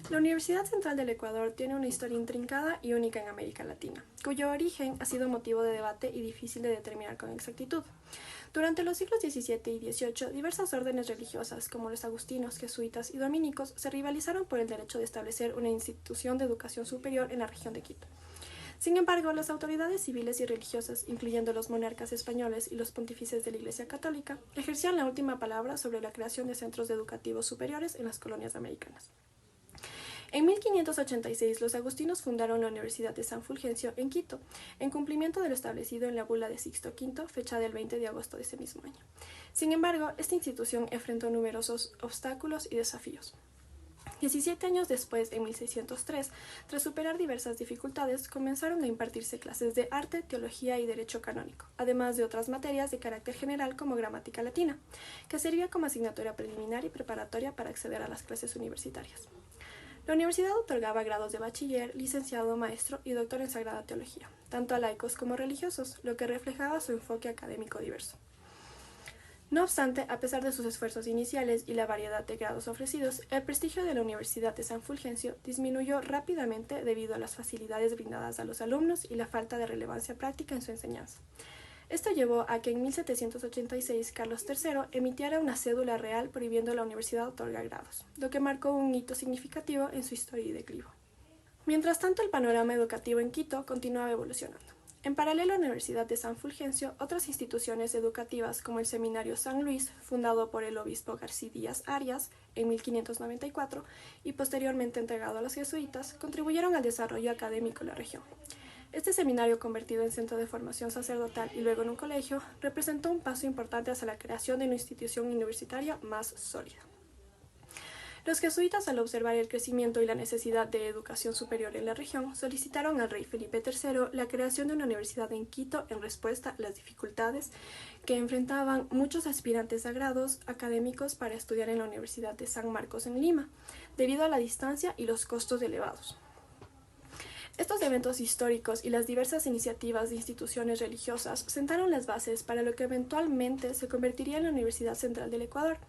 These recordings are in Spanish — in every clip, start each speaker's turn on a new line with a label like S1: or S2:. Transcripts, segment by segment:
S1: La Universidad Central del Ecuador tiene una historia intrincada y única en América Latina, cuyo origen ha sido motivo de debate y difícil de determinar con exactitud. Durante los siglos XVII y XVIII, diversas órdenes religiosas, como los agustinos, jesuitas y dominicos, se rivalizaron por el derecho de establecer una institución de educación superior en la región de Quito. Sin embargo, las autoridades civiles y religiosas, incluyendo los monarcas españoles y los pontífices de la Iglesia Católica, ejercían la última palabra sobre la creación de centros educativos superiores en las colonias americanas. En 1586, los agustinos fundaron la Universidad de San Fulgencio en Quito, en cumplimiento de lo establecido en la bula de Sixto V, fecha del 20 de agosto de ese mismo año. Sin embargo, esta institución enfrentó numerosos obstáculos y desafíos. 17 años después, en 1603, tras superar diversas dificultades, comenzaron a impartirse clases de arte, teología y derecho canónico, además de otras materias de carácter general como gramática latina, que servía como asignatura preliminar y preparatoria para acceder a las clases universitarias. La universidad otorgaba grados de bachiller, licenciado, maestro y doctor en Sagrada Teología, tanto a laicos como religiosos, lo que reflejaba su enfoque académico diverso. No obstante, a pesar de sus esfuerzos iniciales y la variedad de grados ofrecidos, el prestigio de la Universidad de San Fulgencio disminuyó rápidamente debido a las facilidades brindadas a los alumnos y la falta de relevancia práctica en su enseñanza. Esto llevó a que en 1786 Carlos III emitiera una cédula real prohibiendo a la universidad otorgar grados, lo que marcó un hito significativo en su historia y declivo. Mientras tanto, el panorama educativo en Quito continuaba evolucionando. En paralelo a la Universidad de San Fulgencio, otras instituciones educativas como el Seminario San Luis, fundado por el obispo García Díaz Arias en 1594 y posteriormente entregado a los jesuitas, contribuyeron al desarrollo académico de la región. Este seminario, convertido en centro de formación sacerdotal y luego en un colegio, representó un paso importante hacia la creación de una institución universitaria más sólida. Los jesuitas, al observar el crecimiento y la necesidad de educación superior en la región, solicitaron al rey Felipe III la creación de una universidad en Quito en respuesta a las dificultades que enfrentaban muchos aspirantes a grados académicos para estudiar en la Universidad de San Marcos en Lima, debido a la distancia y los costos elevados. Estos eventos históricos y las diversas iniciativas de instituciones religiosas sentaron las bases para lo que eventualmente se convertiría en la Universidad Central del Ecuador,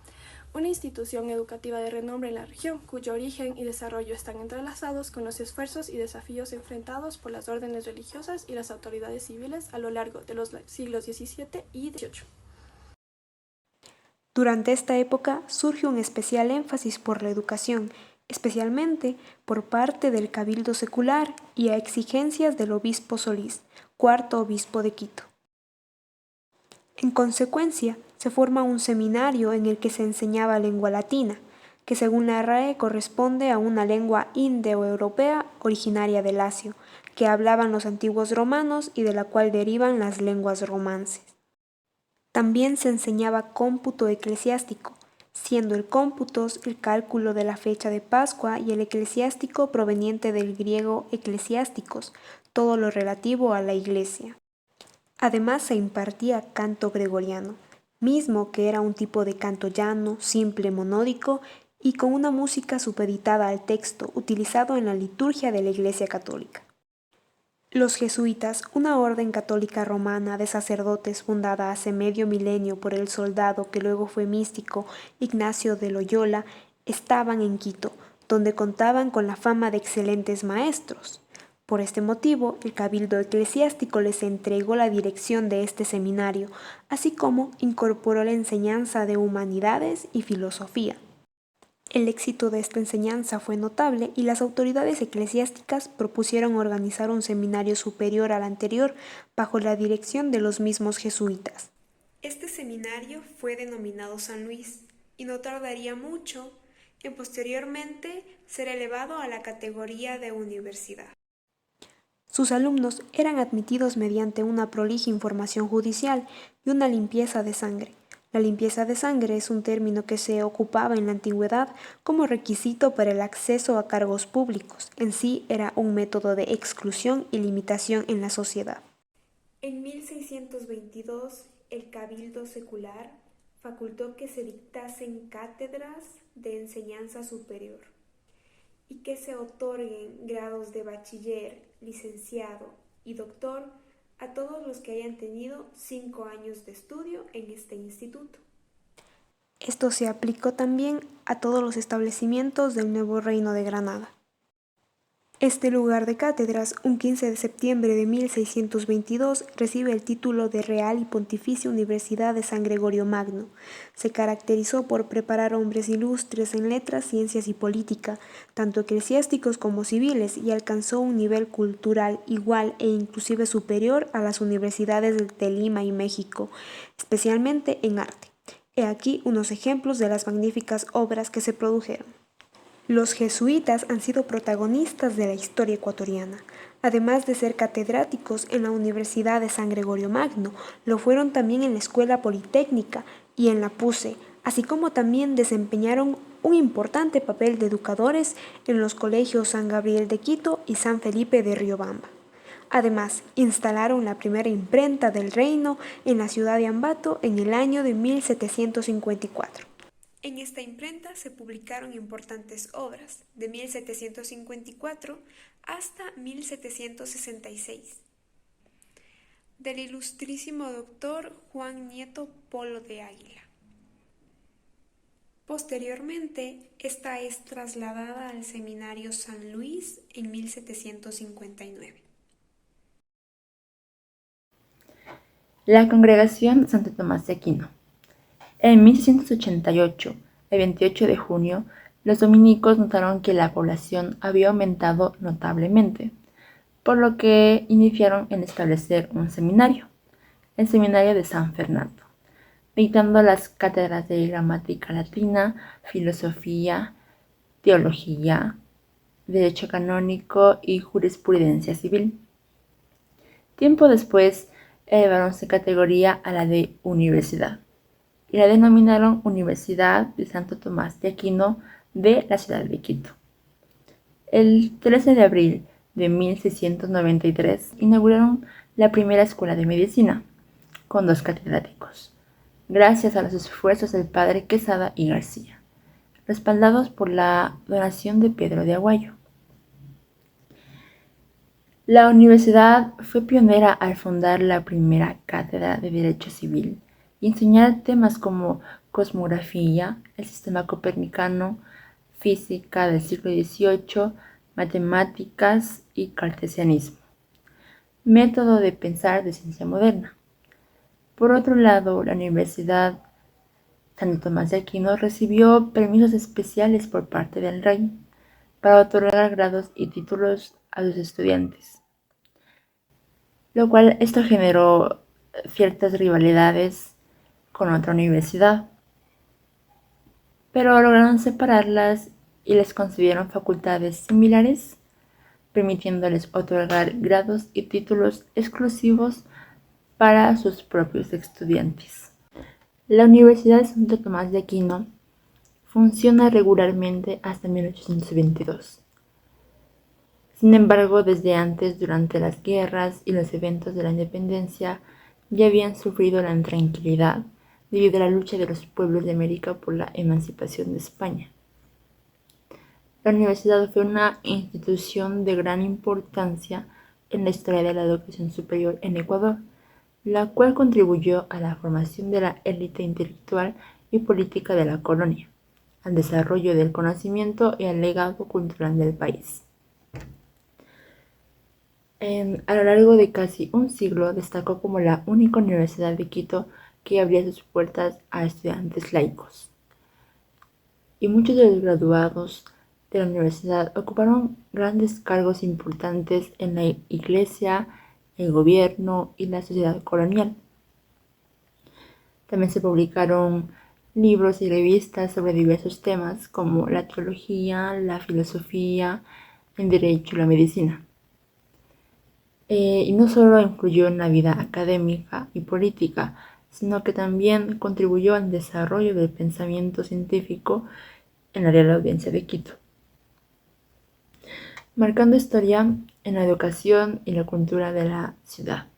S1: una institución educativa de renombre en la región, cuyo origen y desarrollo están entrelazados con los esfuerzos y desafíos enfrentados por las órdenes religiosas y las autoridades civiles a lo largo de los siglos XVII y XVIII.
S2: Durante esta época surge un especial énfasis por la educación, especialmente por parte del Cabildo Secular y a exigencias del obispo Solís, cuarto obispo de Quito. En consecuencia, se forma un seminario en el que se enseñaba lengua latina, que según la RAE corresponde a una lengua indoeuropea originaria del Lacio, que hablaban los antiguos romanos y de la cual derivan las lenguas romances. También se enseñaba cómputo eclesiástico, siendo el cómputos el cálculo de la fecha de Pascua y el eclesiástico proveniente del griego eclesiásticos, todo lo relativo a la Iglesia. Además se impartía canto gregoriano, mismo que era un tipo de canto llano, simple, monódico y con una música supeditada al texto utilizado en la liturgia de la Iglesia Católica. Los jesuitas, una orden católica romana de sacerdotes fundada hace medio milenio por el soldado que luego fue místico Ignacio de Loyola, estaban en Quito, donde contaban con la fama de excelentes maestros. Por este motivo, el cabildo eclesiástico les entregó la dirección de este seminario, así como incorporó la enseñanza de humanidades y filosofía. El éxito de esta enseñanza fue notable y las autoridades eclesiásticas propusieron organizar un seminario superior al anterior bajo la dirección de los mismos jesuitas. Este seminario fue denominado San Luis y no tardaría mucho en posteriormente ser elevado a la categoría de universidad. Sus alumnos eran admitidos mediante una prolija información judicial y una limpieza de sangre. La limpieza de sangre es un término que se ocupaba en la antigüedad como requisito para el acceso a cargos públicos. En sí era un método de exclusión y limitación en la sociedad. En 1622, el Cabildo Secular facultó que se dictasen cátedras de enseñanza superior y que se otorguen grados de bachiller, licenciado y doctor a todos los que hayan tenido 5 años de estudio en este instituto. Esto se aplicó también a todos los establecimientos del nuevo Reino de Granada. Este lugar de cátedras, un 15 de septiembre de 1622, recibe el título de Real y Pontificia Universidad de San Gregorio Magno. Se caracterizó por preparar hombres ilustres en letras, ciencias y política, tanto eclesiásticos como civiles, y alcanzó un nivel cultural igual e inclusive superior a las universidades de Lima y México, especialmente en arte. He aquí unos ejemplos de las magníficas obras que se produjeron. Los jesuitas han sido protagonistas de la historia ecuatoriana. Además de ser catedráticos en la Universidad de San Gregorio Magno, lo fueron también en la Escuela Politécnica y en la PUCE, así como también desempeñaron un importante papel de educadores en los colegios San Gabriel de Quito y San Felipe de Riobamba. Además, instalaron la primera imprenta del reino en la ciudad de Ambato en el año de 1754. En esta imprenta se publicaron importantes obras, de 1754 hasta 1766, del ilustrísimo doctor Juan Nieto Polo de Águila. Posteriormente, esta es trasladada al Seminario San Luis en 1759.
S3: La Congregación Santo Tomás de Aquino. En 1688, el 28 de junio, los dominicos notaron que la población había aumentado notablemente, por lo que iniciaron en establecer un seminario, el Seminario de San Fernando, dictando las cátedras de gramática latina, filosofía, teología, derecho canónico y jurisprudencia civil. Tiempo después, elevaron su categoría a la de universidad y la denominaron Universidad de Santo Tomás de Aquino de la ciudad de Quito. El 13 de abril de 1693 inauguraron la primera escuela de medicina, con 2 catedráticos, gracias a los esfuerzos del padre Quesada y García, respaldados por la donación de Pedro de Aguayo. La universidad fue pionera al fundar la primera cátedra de Derecho Civil y enseñar temas como cosmografía, el sistema copernicano, física del siglo XVIII, matemáticas y cartesianismo, método de pensar de ciencia moderna. Por otro lado, la Universidad Santo Tomás de Aquino recibió permisos especiales por parte del rey para otorgar grados y títulos a sus estudiantes, lo cual esto generó ciertas rivalidades con otra universidad, pero lograron separarlas y les concedieron facultades similares, permitiéndoles otorgar grados y títulos exclusivos para sus propios estudiantes. La Universidad de Santo Tomás de Aquino funciona regularmente hasta 1822. Sin embargo, desde antes, durante las guerras y los eventos de la independencia, ya habían sufrido la intranquilidad debido a la lucha de los pueblos de América por la emancipación de España. La universidad fue una institución de gran importancia en la historia de la educación superior en Ecuador, la cual contribuyó a la formación de la élite intelectual y política de la colonia, al desarrollo del conocimiento y al legado cultural del país. A lo largo de casi un siglo destacó como la única universidad de Quito que abría sus puertas a estudiantes laicos. Y muchos de los graduados de la universidad ocuparon grandes cargos importantes en la iglesia, el gobierno y la sociedad colonial. También se publicaron libros y revistas sobre diversos temas como la teología, la filosofía, el derecho y la medicina. Y no solo influyó en la vida académica y política, sino que también contribuyó al desarrollo del pensamiento científico en la Real Audiencia de Quito, marcando historia en la educación y la cultura de la ciudad.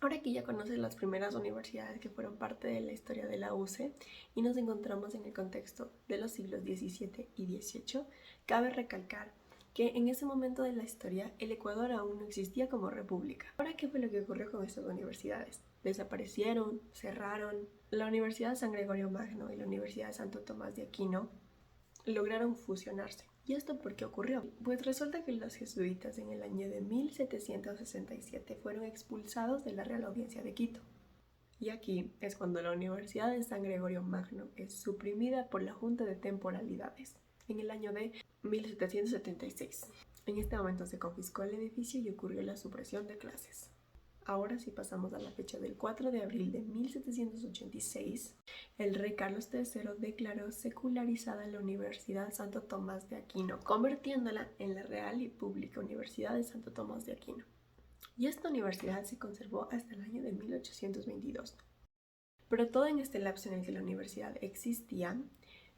S1: Ahora que ya conoces las primeras universidades que fueron parte de la historia de la UCE y nos encontramos en el contexto de los siglos XVII y XVIII, cabe recalcar que en ese momento de la historia el Ecuador aún no existía como república. Ahora, ¿qué fue lo que ocurrió con estas universidades? ¿Desaparecieron? ¿Cerraron? La Universidad de San Gregorio Magno y la Universidad de Santo Tomás de Aquino lograron fusionarse. ¿Y esto por qué ocurrió? Pues resulta que los jesuitas en el año de 1767 fueron expulsados de la Real Audiencia de Quito. Y aquí es cuando la Universidad de San Gregorio Magno es suprimida por la Junta de Temporalidades en el año de 1776. En este momento se confiscó el edificio y ocurrió la supresión de clases. Ahora sí pasamos a la fecha del 4 de abril de 1786. El rey Carlos III declaró secularizada la Universidad Santo Tomás de Aquino, convirtiéndola en la Real y Pública Universidad de Santo Tomás de Aquino. Y esta universidad se conservó hasta el año de 1822. Pero todo en este lapso en el que la universidad existía,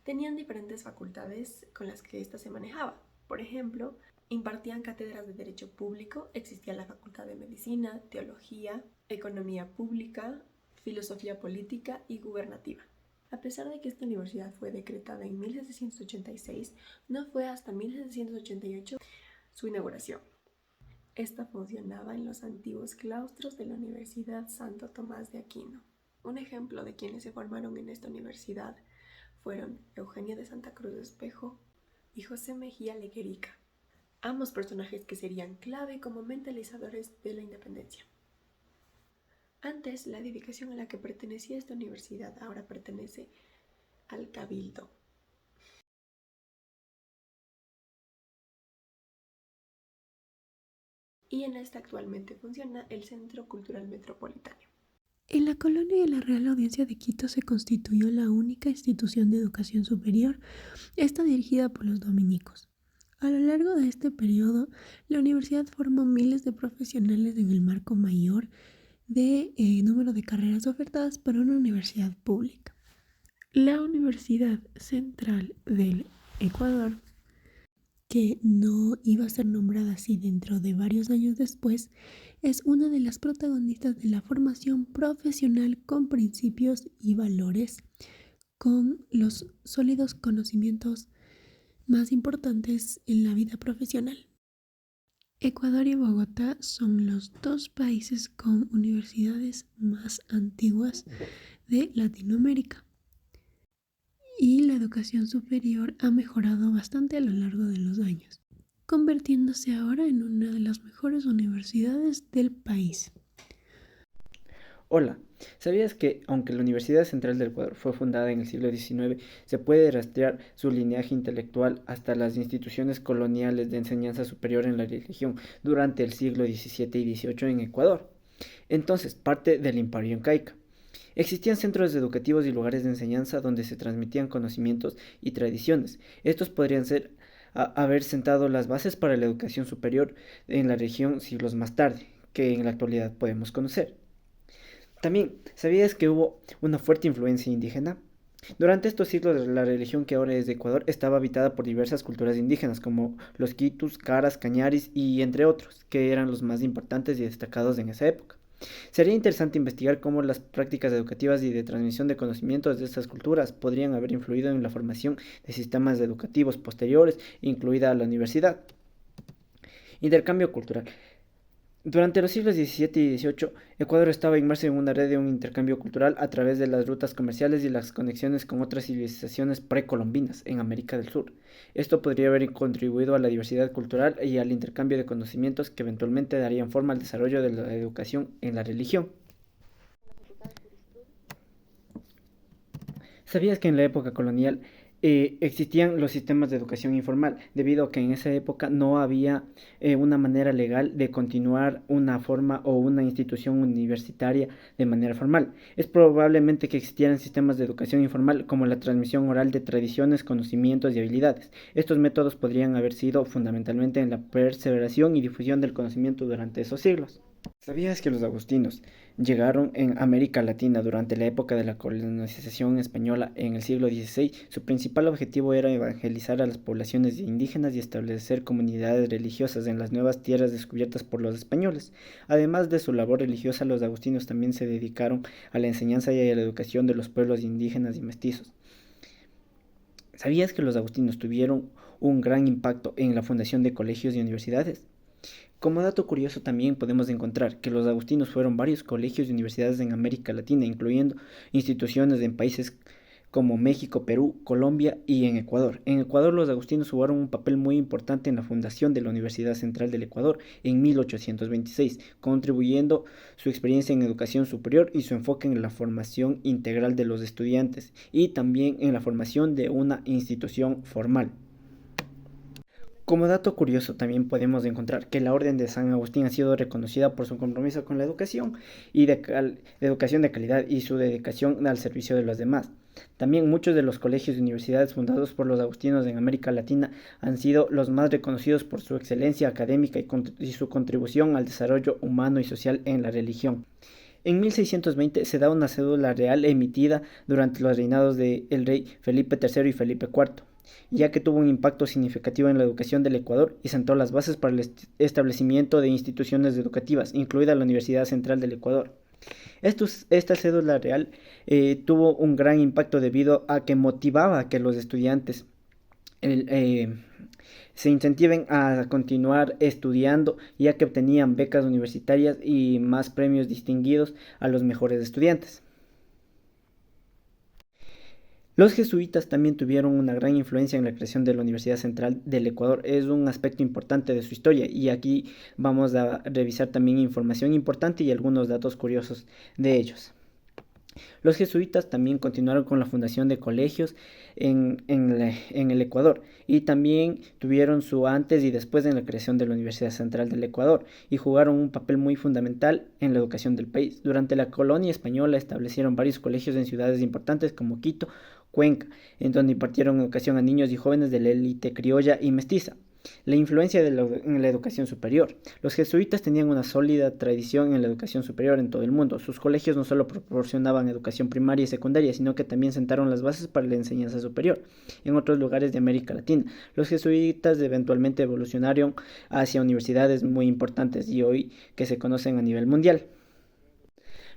S1: tenían diferentes facultades con las que ésta se manejaba. Por ejemplo, impartían cátedras de Derecho Público, existía la Facultad de Medicina, Teología, Economía Pública, Filosofía Política y Gubernativa. A pesar de que esta universidad fue decretada en 1786, no fue hasta 1788 su inauguración. Esta funcionaba en los antiguos claustros de la Universidad Santo Tomás de Aquino. Un ejemplo de quienes se formaron en esta universidad fueron Eugenio de Santa Cruz de Espejo y José Mejía Leguerica, ambos personajes que serían clave como mentalizadores de la independencia. Antes, la edificación a la que pertenecía esta universidad ahora pertenece al Cabildo. Y en esta actualmente funciona el Centro Cultural Metropolitano.
S4: En la colonia de la Real Audiencia de Quito se constituyó la única institución de educación superior, esta dirigida por los dominicos. A lo largo de este periodo, la universidad formó miles de profesionales en el marco mayor de número de carreras ofertadas por una universidad pública. La Universidad Central del Ecuador, que no iba a ser nombrada así dentro de varios años después, es una de las protagonistas de la formación profesional con principios y valores, con los sólidos conocimientos más importantes en la vida profesional. Ecuador y Bogotá son los dos países con universidades más antiguas de Latinoamérica. Y la educación superior ha mejorado bastante a lo largo de los años, convirtiéndose ahora en una de las mejores universidades del país.
S5: Hola, ¿sabías que aunque la Universidad Central del Ecuador fue fundada en el siglo XIX, se puede rastrear su linaje intelectual hasta las instituciones coloniales de enseñanza superior en la región durante el siglo XVII y XVIII en Ecuador? Entonces, parte del Imperio Incaico. Existían centros educativos y lugares de enseñanza donde se transmitían conocimientos y tradiciones. Estos podrían haber sentado las bases para la educación superior en la región siglos más tarde, que en la actualidad podemos conocer. También, ¿sabías que hubo una fuerte influencia indígena? Durante estos siglos, la región que ahora es de Ecuador estaba habitada por diversas culturas indígenas, como los quitus, caras, cañaris y entre otros, que eran los más importantes y destacados en esa época. Sería interesante investigar cómo las prácticas educativas y de transmisión de conocimientos de estas culturas podrían haber influido en la formación de sistemas educativos posteriores, incluida la universidad. Intercambio cultural. Durante los siglos XVII y XVIII, Ecuador estaba inmerso en una red de un intercambio cultural a través de las rutas comerciales y las conexiones con otras civilizaciones precolombinas en América del Sur. Esto podría haber contribuido a la diversidad cultural y al intercambio de conocimientos que eventualmente darían forma al desarrollo de la educación en la religión. ¿Sabías que en la época colonial existían los sistemas de educación informal, debido a que en esa época no había una manera legal de continuar una forma o una institución universitaria de manera formal? Es probablemente que existieran sistemas de educación informal como la transmisión oral de tradiciones, conocimientos y habilidades. Estos métodos podrían haber sido fundamentalmente en la perseveración y difusión del conocimiento durante esos siglos. ¿Sabías que los agustinos llegaron en América Latina durante la época de la colonización española en el siglo XVI? Su principal objetivo era evangelizar a las poblaciones indígenas y establecer comunidades religiosas en las nuevas tierras descubiertas por los españoles. Además de su labor religiosa, los agustinos también se dedicaron a la enseñanza y a la educación de los pueblos indígenas y mestizos. ¿Sabías que los agustinos tuvieron un gran impacto en la fundación de colegios y universidades? Como dato curioso también podemos encontrar que los agustinos fueron varios colegios y universidades en América Latina, incluyendo instituciones en países como México, Perú, Colombia y en Ecuador. En Ecuador los agustinos jugaron un papel muy importante en la fundación de la Universidad Central del Ecuador en 1826, contribuyendo su experiencia en educación superior y su enfoque en la formación integral de los estudiantes y también en la formación de una institución formal. Como dato curioso también podemos encontrar que la Orden de San Agustín ha sido reconocida por su compromiso con la educación y de educación de calidad y su dedicación al servicio de los demás. También muchos de los colegios y universidades fundados por los agustinos en América Latina han sido los más reconocidos por su excelencia académica y su contribución al desarrollo humano y social en la religión. En 1620 se da una cédula real emitida durante los reinados del rey Felipe III y Felipe IV, ya que tuvo un impacto significativo en la educación del Ecuador y sentó las bases para el establecimiento de instituciones educativas, incluida la Universidad Central del Ecuador. Esta cédula real tuvo un gran impacto debido a que motivaba a que los estudiantes se incentiven a continuar estudiando, ya que obtenían becas universitarias y más premios distinguidos a los mejores estudiantes. Los jesuitas también tuvieron una gran influencia en la creación de la Universidad Central del Ecuador. Es un aspecto importante de su historia y aquí vamos a revisar también información importante y algunos datos curiosos de ellos. Los jesuitas también continuaron con la fundación de colegios en el Ecuador y también tuvieron su antes y después en la creación de la Universidad Central del Ecuador y jugaron un papel muy fundamental en la educación del país. Durante la colonia española establecieron varios colegios en ciudades importantes como Quito, Cuenca, en donde impartieron educación a niños y jóvenes de la élite criolla y mestiza. La influencia en la educación superior. Los jesuitas tenían una sólida tradición en la educación superior en todo el mundo. Sus colegios no solo proporcionaban educación primaria y secundaria, sino que también sentaron las bases para la enseñanza superior en otros lugares de América Latina. Los jesuitas eventualmente evolucionaron hacia universidades muy importantes y hoy que se conocen a nivel mundial.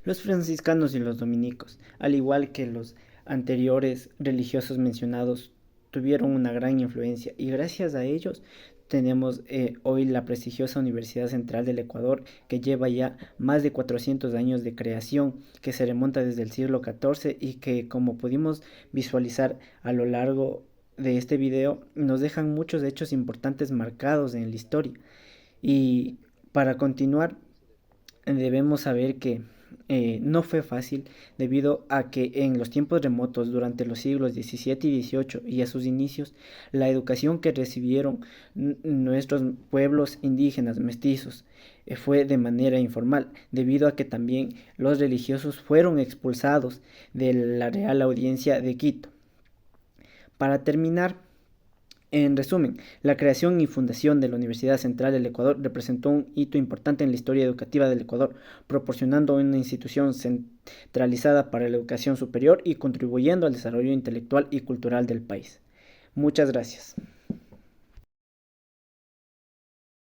S5: Los franciscanos y los dominicos, al igual que los anteriores religiosos mencionados, tuvieron una gran influencia y gracias a ellos tenemos hoy la prestigiosa Universidad Central del Ecuador, que lleva ya más de 400 años de creación, que se remonta desde el siglo XIV y que, como pudimos visualizar a lo largo de este video, nos dejan muchos hechos importantes marcados en la historia. Y para continuar, debemos saber que no fue fácil debido a que en los tiempos remotos, durante los siglos XVII y XVIII y a sus inicios, la educación que recibieron nuestros pueblos indígenas mestizos fue de manera informal, debido a que también los religiosos fueron expulsados de la Real Audiencia de Quito. Para terminar, en resumen, la creación y fundación de la Universidad Central del Ecuador representó un hito importante en la historia educativa del Ecuador, proporcionando una institución centralizada para la educación superior y contribuyendo al desarrollo intelectual y cultural del país. Muchas gracias.